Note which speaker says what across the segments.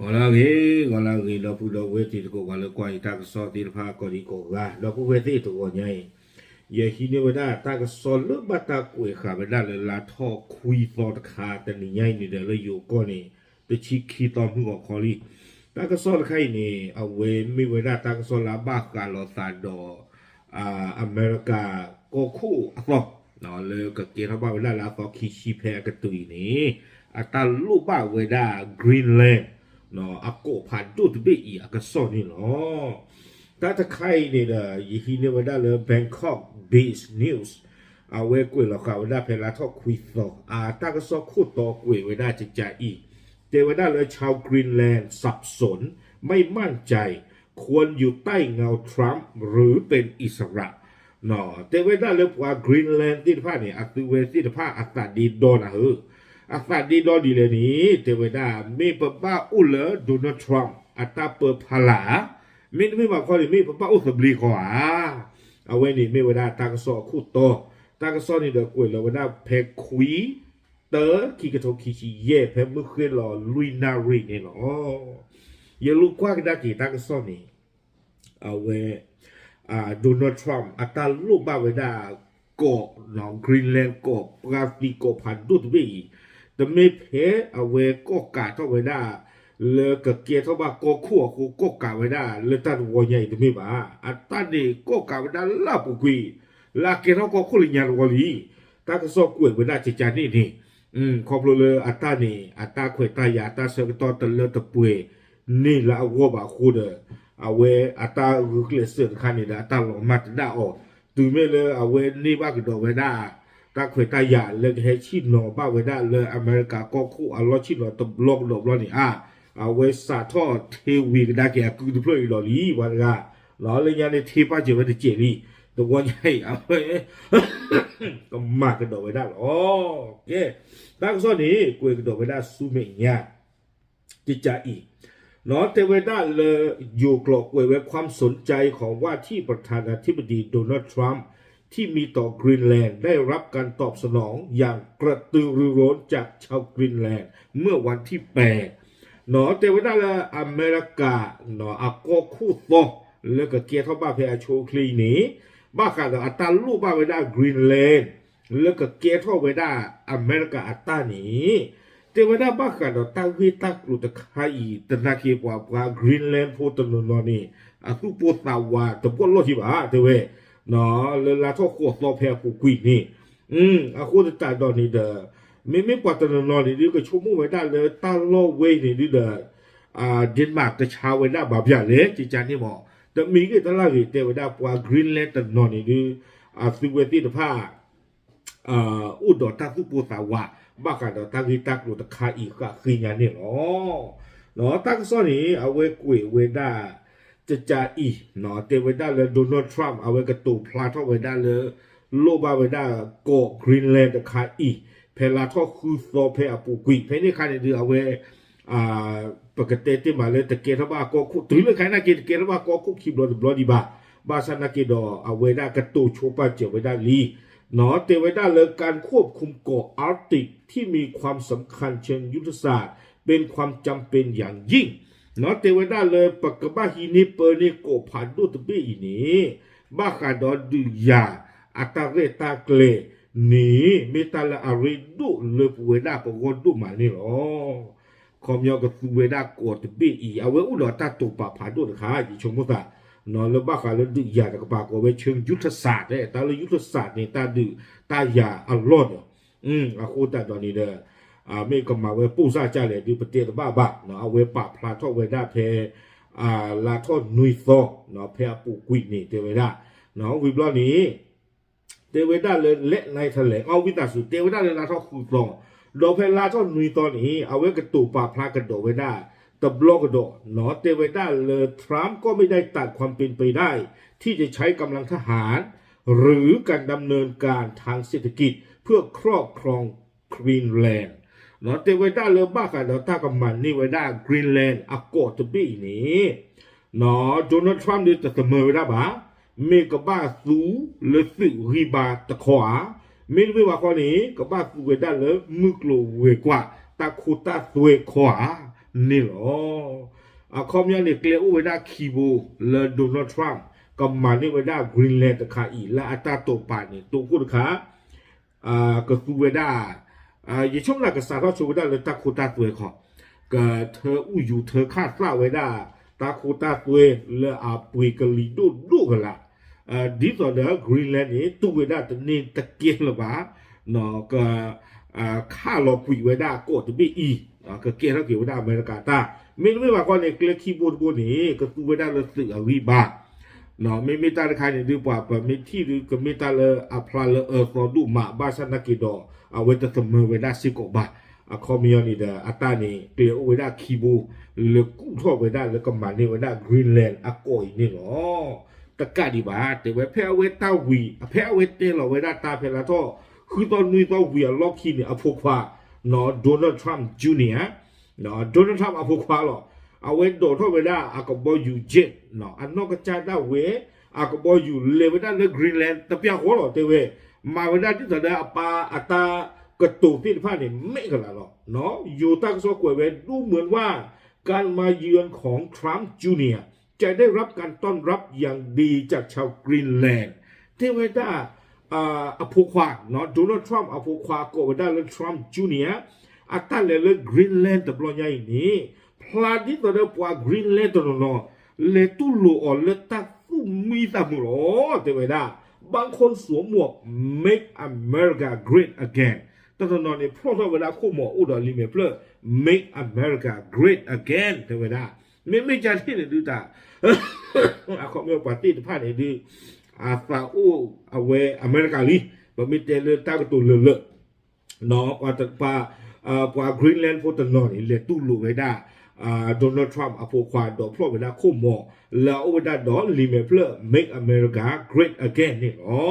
Speaker 1: Ngolagi lo pu lo weti ko wala kwa ita ka so ti pha ko di ko ga lo pu weti to ko nyai ye hi ne wada ta ka so lo ba ta kwe kha ba da le la tho khui so ta kha ta ni nyai ni de le yo ko ni te chi ki to mu ko ko li ta ka so la khai ni a we mi wada ta ka so la ba ka lo sa do America ko khu a so no le ka ke ra ba wada la so ki chi phe ka tu ni a ta lu ba wada Greenland no ako phadu to be I aka so ni no ta ta khai ni da yi hi ne wada le Bangkok based news a we kwe lo ka wada phe la tho khui so ta ka so khu to kwe wadaจะจะอีเตวดาเลยชาวกรีนแลนด์สับสนไม่มั่นใจควรอยู่ใต้เงาทรัมป์หรือเป็นอิสระเนาะเตวดาเลยว่ากรีนแลนด์ที่ผ้าเนี่ยอัตเวที่ผ้าอัตดีโดนอาสาดีดอดีเลยนี้เทวดามีปะป้าอุลโดนัลด์ทรัมป์อัตราเปิดพลาไม่มาข้อนี้มีปะป้าอุสบลีขวาเอาไว้นี่ไม่เวลาตากระสอคู่โตตากระสอนี่เด็กกวยแล้วเวลาเพคคุยเตอร์ขี้กระทบขี้ชี้เย่เพมือขึ้นหล่อลุยนารีนี่หรออย่าลูกกว่ากันได้กี่ตากระสอนี่เอาไว้โดนัลด์ทรัมป์อัตราลูกบ้าเวลาเกาะหนองกรีนแลนด์เกาะปราฟิโกพันดุตบีแต่ไม่เพเอาไว้ก็กาเท่าไว้ได้เลยกับเกียร์เท่าว่าก็ขั้วก็กาไว้ได้เลยตัดวัวใหญ่ตัวไม่บ้าอันตัดนี่ก็กาไว้ได้ลาปุกุยลาเกียร์เท่าก็คู่ลิญาวัวลีตากระสอบกล้วยไว้ได้จานนี่ขอบเลยอัตตานี่อัตตาขวยตายาตาเสกตอตะเลตะป่วยนี่ละวัวบ่าคู่เด้อเอาไว้อัตตาคือเกลือเสือคันนี่ละอัตตาหลงมัดได้ออกตื่นไม่เลยเอาไว้นี่บ้าก็ดอกไว้ได้ตาขวยตายาเลยให้ชิดหนอบ้าไว้ได้เลยอเมริกาก็คู่เอาล้อชิดหนอตบลอกดอกล้อนี่เอาไว้สาทอเทวีก็ได้แก่กูดูเพลย์หล่อลีวันกะล้อเลยยันในเทป้าเจวันเจลีตัววันใหญ่เอาไว้ก็มากกันดอกไว้ได้หรอเย้ตั้งส่วนนี้กูก็ดอกไว้ได้สู้ไม่ยากจิตใจอีกเนาะแต่เวลาเลยอยู่กรอกไว้ความสนใจของว่าที่ประธานาธิบดีโดนัลด์ทรัมป์ที่มีต่อกรีนแลนด์ได้รับการตอบสนองอย่างกระตือรือร้นจากชาวกรีนแลนด์เมื่อวันที่8เนาะแต่เวลาละอเมริกาเนาะก็คู่โตแล้วก็เกียร์เท่าบ้าเพอโชคลีนี้บ้ากันอัตราลูกบ้าเวลากรีนแลนด์แล้วก็เกียร์เท่าเวลาอเมริกาอัตรานี้แต่เวลาบ้ากันตั้งวิตักลุตะไคแต่นาคีกว่ากรีนแลนด์โพตนนนี่ทุกโพตาวาแต่พวกรถที่บ้าเทเวเนาะเลยลาทอขวดรอแพรกูกุยนี่คูจะจ่ายดอนนี่เด้อไม่ปวดตนนนี่ดิก็ชั่วโมงไว้ได้เลยตั้งโลเวนี่ดิเด้อเดนมาร์กจะชาวไว้ได้แบบอย่างเล็กจีจานนี่หมอแต่มีก็ตลาดเตไว้ได้ปว่ากรีนแลนด์ตนนนี่ดิสิเวตีตผ้าอุดรทัสุปูสาวะบ้ากันเด้อตั้งวิตักลุตะคาอีกก็คือยานี่เนาะตั้งซ้อนนี่เอาไว้กุยไว้ได้จะจ่าอีเนาะเตไว้ได้เลยโดนัลด์ทรัมป์เอาไว้กระตูพลาทไว้ได้เลยโลบาไว้ได้เกาะกรีนแลนด์ตะคาอีเพลาทอคือโซเพอปูกุยเพนี่คันนี่เอาไว้ปกติที่มาเลยตะเกียร์บ้าก็คุตื่นเลยใครน่าเกลียดบ้าก็คุคิบลอดีบ้าสันนักเกดเอาไว้ได้กระตูโชปาเจียวไว้ได้ลีเนาะเตไว้ได้เลยการควบคุมเกาะอาร์กติกที่มีความสำคัญเชิงยุทธศาสตร์เป็นความจำเป็นอย่างยิ่งเนาะเตไว้ได้เลยปกบ้าฮีนิเปอร์นี่โกผ่านดูตบีอีนี้บ้าขาดอดูยาอัตเรตาเกลนี่เมตาลาอาริดูเลยปวยได้ปกดูมานี่หรอคอมยอกับปวยได้โกตบีอีเอาไว้อุดรตาตุปะผ่านดูนะคะอีชมว่าเนาะแล้วบ้าขาเลยดูยาแต่กปากเอาไว้เชิงยุทธศาสตร์เนี่ยตาเลยยุทธศาสตร์นี่ตาดื้อตายาอัลลอดอาคูตาตอนนี้เด้อไม่ก็มาไว้ปูซาจ่าเลยดูประเทศบ้าเนาะเอาไว้ปะพลาทอไว้ได้เพลาทอนุยโซเนาะเพอปูกุยนี่เทไว้ได้เนาะวิบล้อนี้เทไว้ได้เลยเละในทะเลเอาวิตาสุเทไว้ได้เลยลาทอคูโซดอกเพลาทอนุยตอนนี้เอาไว้กระตูปะพลากระโดดไว้ได้ตบโลกระโดดเนาะเทไว้ได้เลยทรัมป์ก็ไม่ได้ตัดความเป็นไปได้ที่จะใช้กำลังทหารหรือการดำเนินการทางเศรษฐกิจเพื่อครอบครองกรีนแลนด์เนาะเตไว้ได้เลยบ้ากันเนาะถ้ากับมันนี่ไว้ได้กรีนแลนด์อากอตบีนี่เนาะโดนัลด์ทรัมป์นี่จะเสมอไว้ได้บ้าเมกับบ้าสูเลยสื่อริบาตะขวาไม่รู้ว่าข้อนี้กับบ้าสูไว้ได้เลยมือกลัวเวกว่าตาคูตาสวยขวา นี่หรอคอมยังเนี่ยเกลียวเวด้าคีโบเลโดนัลด์ทรัมป์ก็มาเนี่ยเวด้ากรีนแลนด์ตะขาอีและอัตราตัวป่านเนี่ยตัวกูตะขาก็คือเวด้าอย่าช่วงนั้นก็สาธารณชนเวด้าเลยตะคูตาตัวเขาก็เธออู้อยู่เธอคาดว่าเวด้าตาคูตาตัวเลยปุยกะลีดูกันละดีต่อเด้อกรีนแลนด์นี่ตัวเวด้าตัวนี้ตะเกียงหรือเปล่าเนาะก็ข้าเราปุยเวด้าก็จะไม่อีก็เกี่ยวกับเวด้าอเมริกาตาไม่ว่าก่อนเนี่ยเกลียวคีย์บอร์ดกูนี่ก็ตัวเวด้าเลยสื่อวิบากเนาะไม่ตาใครเนี่ยดูป่ะไม่ที่ดูก็ไม่ตาเลยอัพลาเลยสอนดูมาบ้านสันนักกิโดเวทเสมอเวด้าสิกบาคอมมิวนิเดอร์อัตานี่เกลียวเวด้าคีย์บอร์ดเลยกู้ทั่วเวด้าแล้วก็มาเนี่ยเวด้ากรีนแลนด์โกยนี่หรอตะกาดีบ้าแต่เวเพอเวต้าวีเพอเวเตลเวด้าตาเพลาท่อคือตอนนี้ต้องวีล็อกคีเนี่ยพวกว่าเนาะโดนัลด์ทรัมป์จูเนียร์เนาะโดนัลด์ทรัมป์พวกว่าหรอเวโดท่อเวด้าก็บอกอยู่เจ็ดเนาะอันนอกจากได้เวก็บอกอยู่เลเวด้าเลกรีนแลนด์แต่เพียงหัวหรอแต่เวมาเวด้าที่ตอนนี้ปาอัตากระตุกที่ผ่านนี่ไม่กันละหรอกเนาะอยู่ตั้งโซกวยเวดูเหมือนว่าการมาเยือนของทรัมป์จูเนียร์จะได้รับการต้อนรับอย่างดีจากชาวกรีนแลนด์เทวดาพวกควาเนาะโดนัลด์ทรัมป์พวกควาก็เวดาเลทรัมป์จูเนียร์ตั้งเลกรีนแลนด์ตบล้อใหญ่นี้พลาดที่ตัวเดียวกว่ากรีนแลนด์ตัวน้องเลตุลูอเลตักฟูมีตามุโรเทวดาบางคนสวมหมวก Make America Great Again แต่ตอนนั้นเนี่ยเพราะเวลาคู่หมออุดรลิเมเพล Make America Great Again เทวดาไม่จะที่เนี่ยดูตาเขาไม่ปฏิทินผ่านเนี่ยดูฟาอูเอาไว้อเมริกาลีบะมีเตลตากตัวเลอะเนาะกว่าจะกว่ากรีนแลนด์พวกตัวน้อยเลยตู้ลูไว้ได้โดนัลด์ทรัมป์พวกควาดอกเพราะเวลาคู่หมอแล้วเวลาดอกลิเมเพล Make America Great Again นี่อ๋อ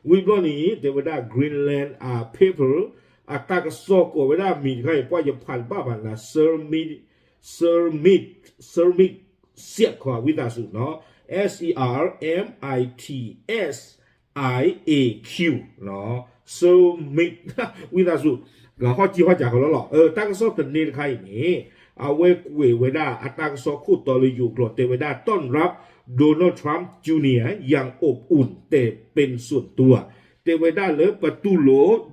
Speaker 1: วิบนี้แต่เวลากรีนแลนด์paper ตากสอกเวลามีใครป้อยผ่านบ้ามันนะเซอร์มิดเสียกว่าวิดาสุเนาะ SERMITSIAQ เนาะ Sermit วิดาสุก็ข้อจีข้อจากเขาแล้วหรอตั้งซอกตัวนี้ใครนี่เอาไว้กุยเวด้าตั้งซอกคู่ต่อเลยอยู่กรดเตเวด้าต้อนรับโดนัลด์ทรัมป์จูเนียร์อย่างอบอุ่นแต่เป็นส่วนตัวเตเวด้าเลยประตูโล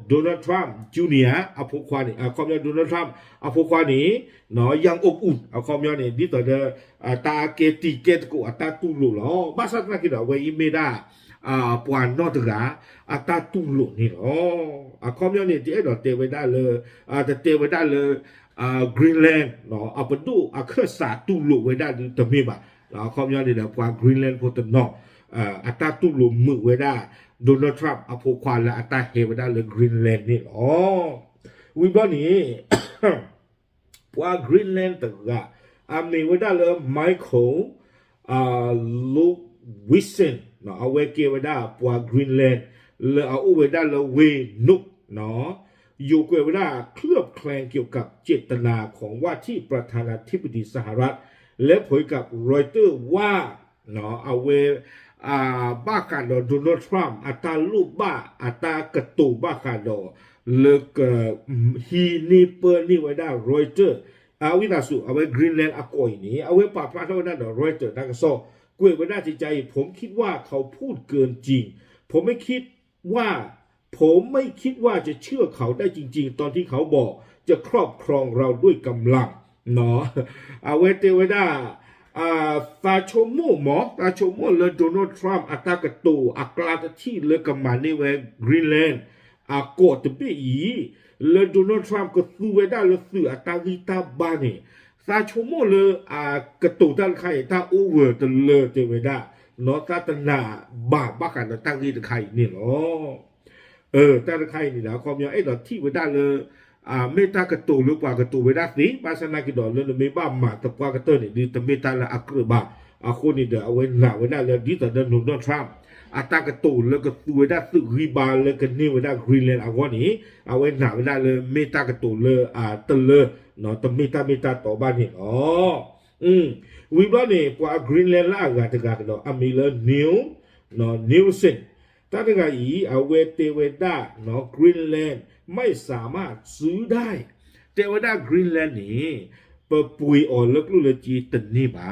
Speaker 1: โดนัลด์ทรัมป์จูเนียร์พวกควานี่คอมยอนโดนัลด์ทรัมป์พวกควานี่เนาะอย่างอบอุ่นคอมยอนนี่ดิต่อเดตาเกติเกตกูตาตูโลหรอบาสัตนักกิดเอาไว้อิเมด้าปวนนอตกาตาตูโลนี่หรอคอมยอนนี่ที่เตเวด้าเลยแต่เตเวด้าเลยกรีนแลนด์เนาะปดูเครือสาตูโลเวด้าตมีบ่คอมยอนนี่เดี๋ยวกว่ากรีนแลนด์พวกตัวเนาะตาตูโลมือเวด้าโดนัลด์ทรัมป์พวกควาและตาเฮเวด้าเลยกรีนแลนด์นี่อ๋อวิบนี้ว่ากรีนแลนด์ตัวมีเวด้าเลยไมเคิลลูกวิสเซนเนาะเอาไว้เกี่ยวเวด้าว่ากรีนแลนด์เลยเอาเวด้าเลยเวนุกเนาะอยู่เกี่ยวเวด้าเคลือบแคลงเกี่ยวกับเจตนาของว่าที่ประธานาธิบดีสหรัฐและเผยกับรอยเตอร์ว่าเนาะเอาไว้บ้ากันโดนัลด์ทรัมป์ตาลูกบ้าตากระตูบ้ากันโดเลิกฮีนีเปอร์นี่ไว้ได้รอยเตอร์วินาสุเอาไว้กรีนแลนด์ก่อยนี้เอาไว้ป่าพระเท่านั้นรอยเตอร์นักซ้อกุยไว้ได้ใจผมคิดว่าเขาพูดเกินจริงผมไม่คิดว่าจะเชื่อเขาได้จริงๆตอนที่เขาบอกจะครอบครองเราด้วยกำลังเนาะเอาไว้เตไว้ได้ตาชมโมเลยโดนัลด์ทรัมป์ตากระตูกลาที่เลยกับมาในเวกรีนแลนด์กอดไปอีเลยโดนัลด์ทรัมป์ก็สู้ไว้ได้เลยสื่อตาลิตาบานี่ตาชมโมเลยกระตูด้านใครตาโอเวอร์ตเลยเตไว้ได้เนาะตาตนาบ้ากันตั้งที่ใครนี่เนาะแต่ใครนี่นะความยาวดอกที่ไว้ได้เลยเมตากระตูหรือว่ากระตูไว้ได้สิภาษาหน้ากิดอเลยไม่บ้ามาแต่ว่ากระตูนี่ดีแต่เมตาละอักระบาคนนี่เดี๋ยวเอาไว้หนาไว้ได้เลยดีแต่เดินโดนัลด์ทรัมป์ตากระตูแล้วก็ตัวไว้ได้สึกรีบาแล้วก็นี่ไว้ได้กรีนแลนด์วันนี้เอาไว้หนาไว้ได้เลยเมตากระตูเลยตะเลยเนาะแต่เมตาต่อบ้านนี่วิบล้อนี่กว่ากรีนแลนด์ละกันตะกันเนาะมีเลยนิวเซนถ้าตะกันเอาไว้เตเวด้าเนาะกรีนแลนด์ไม่สามารถซื้อได้เตวดากรีนแลนด์นี่ ปะปุยอ่อนเลิกลุเลยจีตันนี่บ้า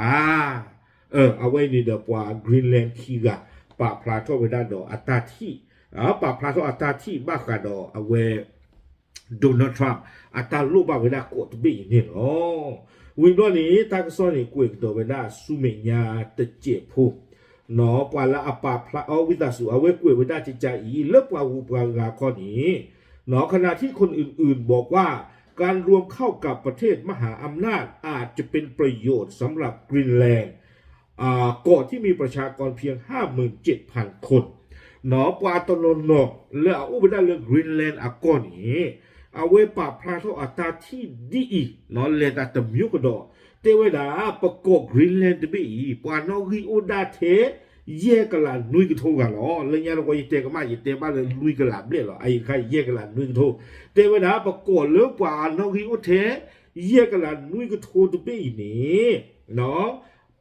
Speaker 1: เอาไว้นี่เดี๋ยวว่ากรีนแลนด์ที่กะปะพลาโตไปได้ดอกอัตราที่ปะพลาโตอัตราที่บ้ากะดอกเอาไว้โดนัลด์ทรัมป์อัตราลูกบ้าไปได้กดบีนี่เนาะวินโดนี้ตากซ้อนนี่กุยตัวไปได้สุเมียตะเจ็บผู้เนาะปะละอปะพลาเอาวิตาสุเอาไว้กุยไปได้จิใจอีเลิกว่าหูปากาข้อนี้เนาะขณะที่คนอื่นๆบอกว่าการรวมเข้ากับประเทศมหาอำนาจอาจจะเป็นประโยชน์สำหรับกรีนแลนด์เกาะที่มีประชากรเพียง 57,000 คนหนอปาตโนนอกและอุบได้เรื่องกรีนแลนด์ก่อนนี้เอาไว้ปราบพลาโทอัตราที่ดีนอเลตาตมิวกดอเทวดาประกอบกรีนแลนด์ตบีปานอริโอดาเทเยกลานุยกโทกันหรอเลยเนี่ยเราก็ยิ่งเตะกันมายิ่งเตะบ้านเลยนุยกลาเบลหรอไอ้ใครเยกลานุยกโทเทวดาประกอบเลือกปานอริโอเทเยกลานุยกโทตบีนี่เนาะ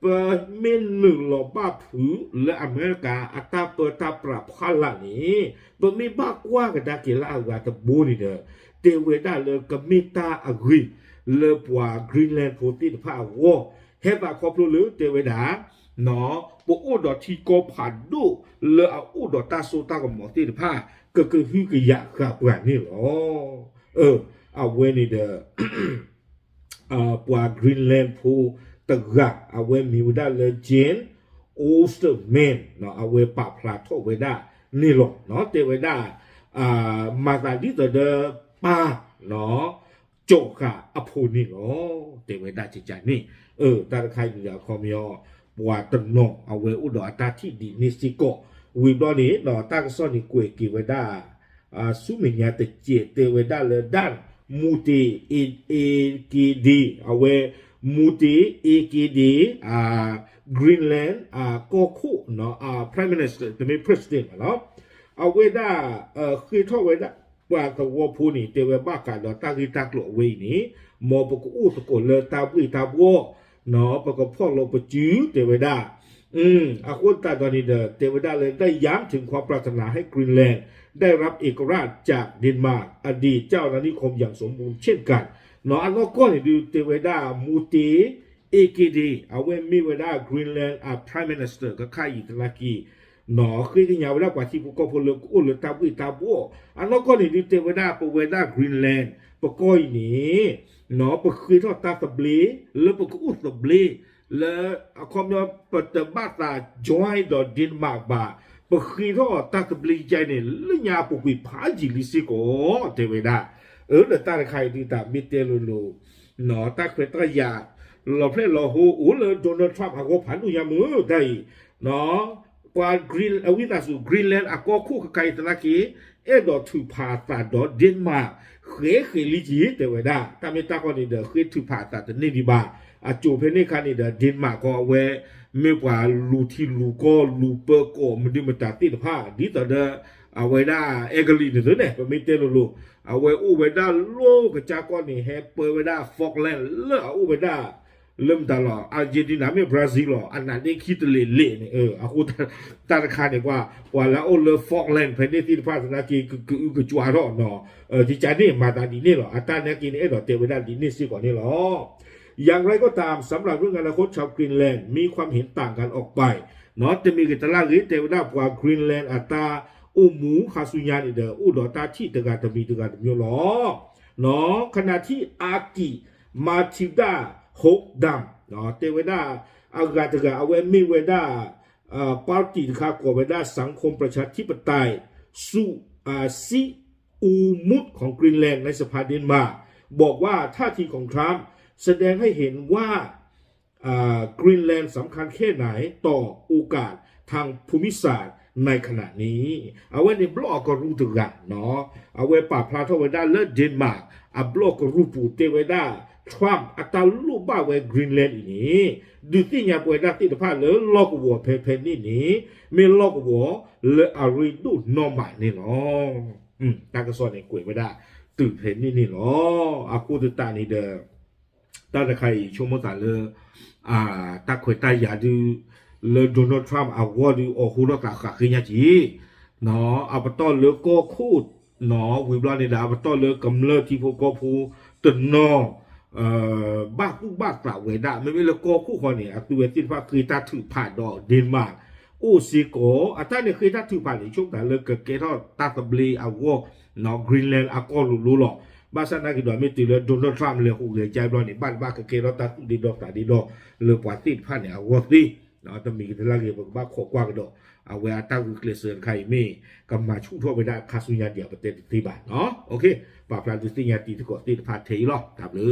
Speaker 1: เปิดเมนหนึ่งหล่อบ้าผือและอเมริกาอัตราเปิดตาปรับพันละนี้ตัวมีบ้ากว่ากับดาเกล่ากับตะบูนี่เด้อเทวดาเลยกับมิตาอกรีเลปว่ากรีนแลนด์โพตินพาวอเฮบะครอบครัวหรือเทวดาเนาะปูอุดอที่โกผ่านดูเลออุดอตาโซตากับหมอตินพาก็คือฮือกยะกับแบบนี้หรอเอาเวนี่เด้อปว่ากรีนแลนด์โพตะกะเอาไว้มีวดาเลเจนโอสเตอร์แมนเนาะเอาไว้ปะพลาโตเวดานี่หรอเนาะเทวดามาตาดิตเดปาเนาะโจกะอภูนี่เนาะเทวดาจิจานี่ตาใครอยู่คอมยอปวาตนอเอาไว้อุดอตาที่ดีนิสิโกวิบลอนี้เนาะตากซ้อนนี่กวยกิเวดาสุเมญาตเจเทวดาเลด้านมูติเอกีดีเอาไว้มูติเอกีดีกรีนแลนด์ก็คู่เนาะprime minister จะมี president เนาะเอาไว้ได้คือท่อไว้ได้ว่ากับว่าผู้นี่เทวบ้ากันเนาะตากิตากลัวไว้นี่มอปกอู้ตะโกนเลยตาบุยตาบัวเนาะปกพ่อเราปจื้อเทวดาคนตาตอนนี้เทวดาเลยได้ย้ำถึงความปรารถนาให้กรีนแลนด์ได้รับเอกราชจากเดนมาร์กอดีตเจ้าอาณานิคมอย่างสมบูรณ์เช่นกันเนาะอันนั้นก็เนี่ยดูเทวดามูติเอกีดีเอาไว้มีเวลากรีนแลนด์prime minister ก็ค่ายอิตาลีเนาะคือที่ยาวเวลากว่าที่พวกก็พลเรือนอุ้นหรือตาบุยตาบัวอันนั้นก็เนี่ยดูเทวดาปเวดากรีนแลนด์ปก้อยนี้เนาะปคือทอดตาตะบลีแล้วปก็อุ้นตะบลีแล้วคอมยอปตะบ้าตาจอยดอเดนมาร์กบาปคือทอดตาตะบลีใจเนี่ยลุยาปกุยพาจิลิสิโกเทวดาแล้วตาใครดีตามิเตลูลูเนาะตาเคยตายาเราเพื่อเราหูเลยโดนัลด์ทรัมป์ก็ผ่านอุยามือได้เนาะกว่ากรีนวิตาสุกรีนแลนด์ก็คู่กับใครตะลักดอถูพาตาดอเดนมาร์กเคยลิจิเทวดาตามิตาคนนี้เดเคยถูพาตาแต่นี่ดีบ้าจูเพนี่คันนี้เดนมาร์กก็เวไม่กว่าลูที่ลูก็ลูเปอร์ก็มันดีมาจากที่ผ้าดีต่อเดเอาไว้ได้เอกลีเนี่ยเนี่ยก็ไม่เตลูลูเอาไว้อู้ไว้ได้โลกจากก้อนนี่แฮปเปอร์ไว้ได้ฟอกแลนด์เลืออู้ไว้ได้เริ่มตลอดอาร์เจนตินาไม่บราซิลหรออันนั้นได้คิดเล่ๆเนี่ยเอาคุณตาคาเนี่ยว่าแล้วโอ้เลือฟอกแลนด์เพนเนที่ภาษาอังกฤษคือจัวรอเนาะที่ใจนี่มาตาดีนี่หรออัตราเนี่ยกินดอกเตไว้ได้ดีนี่สิก่อนนี่หรออย่างไรก็ตามสำหรับเรื่องอนาคตชาวกรีนแลนด์มีความเห็นต่างกันออกไปเนาะจะมีกิจลักษณ์หรือเทวดากว่ากรีนแลนด์อัตราอุมูคาสุญญานี่เด้ออุดอตาที่ตะกาตะมีตะกาตะมีหรอเนาะขณะที่อากิมาทิดาฮกดัมเนาะเทวดาอากาตะกาเอาไว้มีเวดาปาร์ตี้คากเวดาสังคมประชาธิปไตยสุซิอูมุดของกรีนแลนด์ในสภาเดนมาร์กบอกว่าท่าทีของทรัมป์แสดงให้เห็นว่ากรีนแลนด์สำคัญแค่ไหนต่อโอกาสทางภูมิศาสตร์ในขณะนี้เอาไว้ในบล็อกก็รู้ถึงกันเนาะเอาไว้ป่าพลาทไว้ได้เลิศเดนมาร์กบล็อกก็รู้ปูเตไว้ได้ทรัมป์อัตลูบ้าไว้กรีนแลนด์อีนี้ดูที่ยาป่วยได้ที่ผ้าเลยล็อกวัวเพนนี่นี้มีล็อกวัวเลยอาริดูนอมานี่เนาะตากระสอนในกล้วยไม่ได้ตื่นเพนนี่เนาะอากูตุตานี่เด้อตาตะใครชั่วโมงตาเลยตาคอยตายาดูเลยโดนัลด์ทรัมป์ว่าดูโอ้โหเราขาขึ้นยาจีเนาะเอาไปต้อนเลยก็คูดเนาะวิบลานี่ดาเอาไปต้อนเลยกำเนิดที่พวกก็พูตื่นนอ บ้าผู้บ้ากล่าวเวดาไม่เป็นละก็คู่คนเนี่ยตัวที่ว่าคือตาถือผ่านดอกเดนมาร์กโอ้สิโกอัตราเนี่ยคือตาถือผ่านในช่วงแต่เลิกเกิดทอดตาตบลีอาวอนอกรีนแลนด์อากอรู้หรอกบ้านสันนักกิจไม่ตีเลยโดนทรัมป์เลยหูเลยใจร้อนนี่บ้านบ้าเกิดตาดีดอกตาดีดอกเลือกว่าติดผ่านเนี่ยอาวอดีเนาะต้องมีกันละเอียดบ้าขอกว้างดอกเอาเวลาตั้งวิกฤตเสือนใครไม่กำมาชุ่มทั่วไปได้คาสุญญาเดียวประเทศที่บ้านเนาะโอเคปราบปรามจุดที่ญาติที่ก่อติดผ่านเทยหรอกครับหรือ